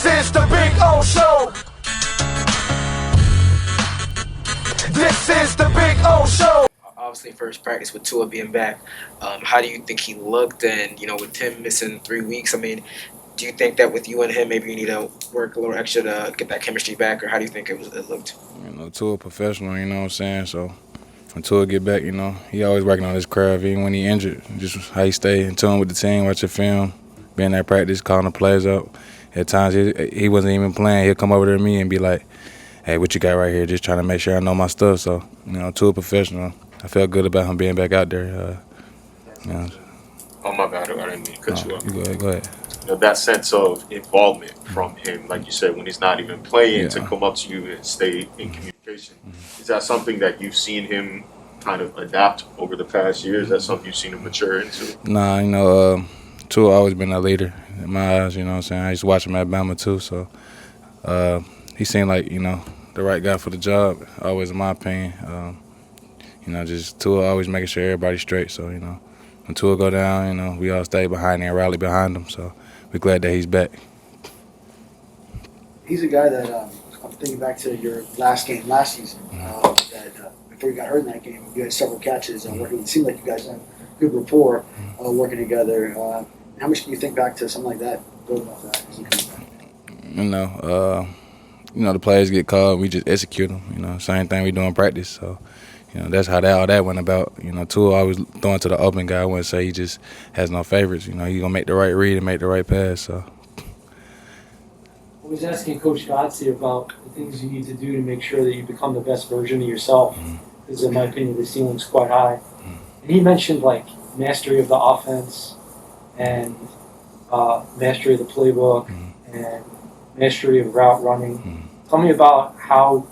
is the Big O Show. This is the Big O Show. Obviously, first practice with Tua being back, how do you think he looked? And, with him missing 3 weeks, do you think that with you and him, maybe you need to work a little extra to get that chemistry back, or how do you think it looked? Tua professional, you know what I'm saying? So when Tua get back, he always working on his craft, even when he injured. Just how he stay in tune with the team, watch the film, being at practice, calling the players out. At times, he wasn't even playing. He'll come over to me and be like, hey, what you got right here? Just trying to make sure I know my stuff. So, Tua professional. I felt good about him being back out there. Oh, my bad. I didn't mean to cut you off. Go ahead. That sense of involvement from him, like you said, when he's not even playing, to come up to you and stay in communication. Is that something that you've seen him kind of adapt over the past years? Is that something you've seen him mature into? Nah, Tua always been a leader in my eyes, you know what I'm saying? I used to watch him at Bama too, so he seemed like, the right guy for the job, always in my opinion. Just Tua always making sure everybody's straight. So, when Tua go down, we all stay behind him and rally behind him. So we're glad that he's back. He's a guy that I'm thinking back to your last game last season. That before you got hurt in that game, you had several catches. Working. It seemed like you guys had good rapport working together. How much can you think back to something like that, building off that as he comes back? The players get called, we just execute them. Same thing we do in practice. So. That's how all that went about. Tua always throwing to the open guy. I wouldn't say he just has no favorites. He's going to make the right read and make the right pass. So. I was asking Coach Godsey about the things you need to do to make sure that you become the best version of yourself. Because in my opinion, the ceiling's quite high. And he mentioned mastery of the offense and mastery of the playbook and mastery of route running. Tell me about how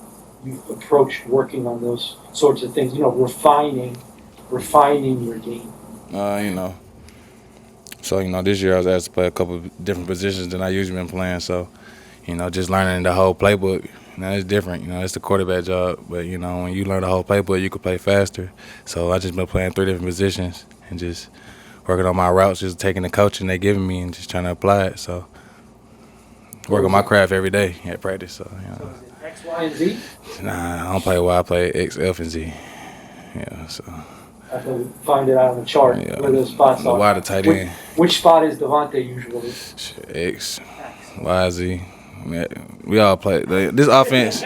you've approached working on those sorts of things, refining your game. So, this year I was asked to play a couple of different positions than I usually been playing. So, just learning the whole playbook, it's different. It's the quarterback job. But, when you learn the whole playbook, you can play faster. So I just been playing 3 different positions and just working on my routes, just taking the coaching they giving me and just trying to apply it. So work on my craft every day at practice. So, So is it X, Y, and Z? Nah, I don't play Y. I play X, F, and Z. Yeah, so. I have to find it out on the chart where those spots are. Y, the tight end. Which spot is Devontae usually? X, Y, Z. We all play. This offense,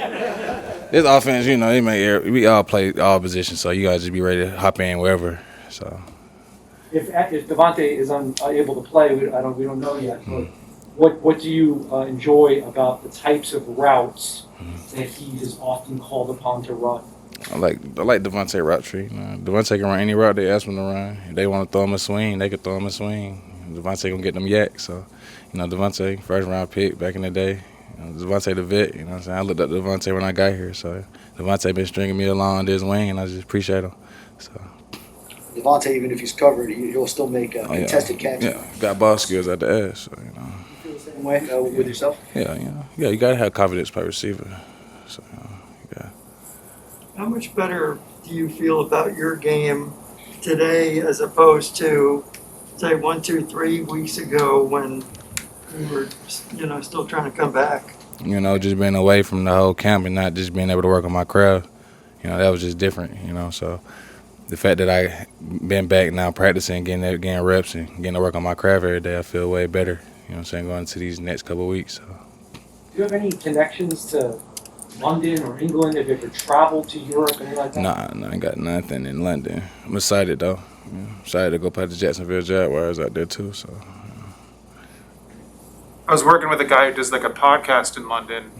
we all play all positions, so you guys just be ready to hop in wherever. So. If Devontae is unable to play, we don't know yet. But what do you enjoy about the types of routes that he is often called upon to run? I like Devontae route tree. Devontae can run any route they ask him to run. If they want to throw him a swing, they can throw him a swing. Devontae gonna get them yaks. So, Devontae, first round pick back in the day. Devontae the vet. You know what I'm saying? I looked up to Devontae when I got here. So Devontae been stringing me along this wing, and I just appreciate him. So. Devontae, even if he's covered, he'll still make contested catches. Yeah, got ball skills at the ass. So, You feel the same way with yourself? Yeah, you gotta have confidence by receiver. So, yeah. How much better do you feel about your game today as opposed to, say, 1, 2, 3 weeks ago when you were, still trying to come back? Just being away from the whole camp and not just being able to work on my craft. That was just different. So the fact that I been back now practicing, getting reps and getting to work on my craft every day, I feel way better. Going into these next couple of weeks. So. Do you have any connections to London or England? Have you ever traveled to Europe, anything like that? Nah, I ain't got nothing in London. I'm excited though. Excited to go play the Jacksonville Jaguars out there too. So. I was working with a guy who does a podcast in London.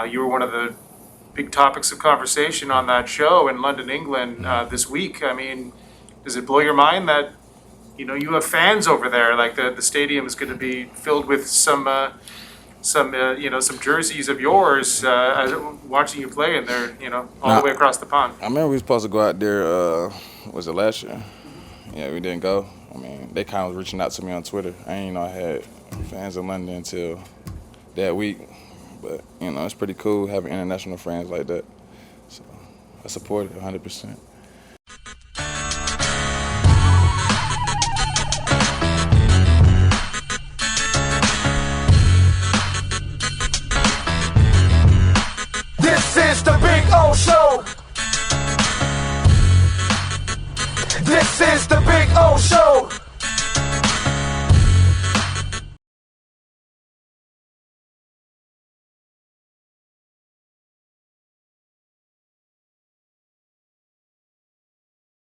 You were one of the big topics of conversation on that show in London, England this week. Does it blow your mind that you have fans over there? The stadium is going to be filled with some jerseys of yours watching you play, and they're all the way across the pond. I remember we were supposed to go out there. Was it last year? Yeah, we didn't go. They kind of was reaching out to me on Twitter. I didn't know I had fans in London until that week. But it's pretty cool having international friends like that. So I support it 100%.